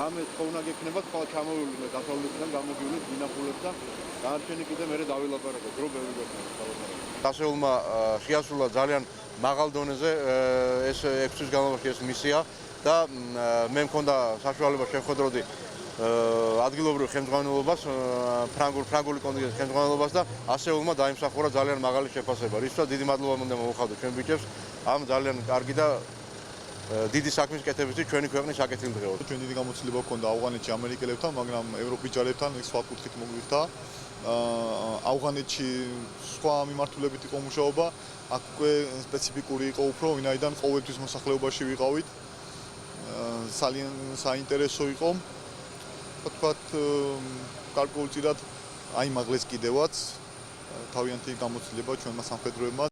რამე თხოვნა გექნება თქვა ჩამოვივლინე დასავლეთიდან გამოგივლინე დინაფულებს და დანარჩენი კიდე მე დავილაპარაკო დრო ბევრი გქონდა. დასეულმა შეასრულა ძალიან მაღალ დონეზე ეს 6 თვის განმავლობაში ეს მისია და მე მქონდა საშუალება შევხვედროდი ადგილობრივ ხელმძღვანელობას, ფრანგული კონტინგენტის ხელმძღვანელობას და ასეულმა დაიმსახურა ძალიან მაღალი შეფასება. რისთვისაც დიდი მადლობა უნდა მოვუხავდეთ ჩვენ ბიჭებს ამ ძალიან კარგი და დიდი საქმის კეთებისთვის ჩვენი ქვეყნის აკეთილ დღეოდ. ჩვენ დიდი გამოცდილება ჰქონდა ავღანეთში ამერიკელებთან, მაგრამ ევროპის ჯარებთან სხვა კუთხით მოგვიხდა. ავღანეთში სხვა მიმართულებით იყო მუშაობა, აქ უკვე სპეციფიკური იყო უფრო, ვინაიდან ყოველთვის მოსახლეობაში ვიყავით. ძალიან საინტერესო იყო. თქვათ, გარკვეულწილად აიმაღლეს კიდევაც თავიანთი გამოცდილება ჩვენმა სამხედროებმა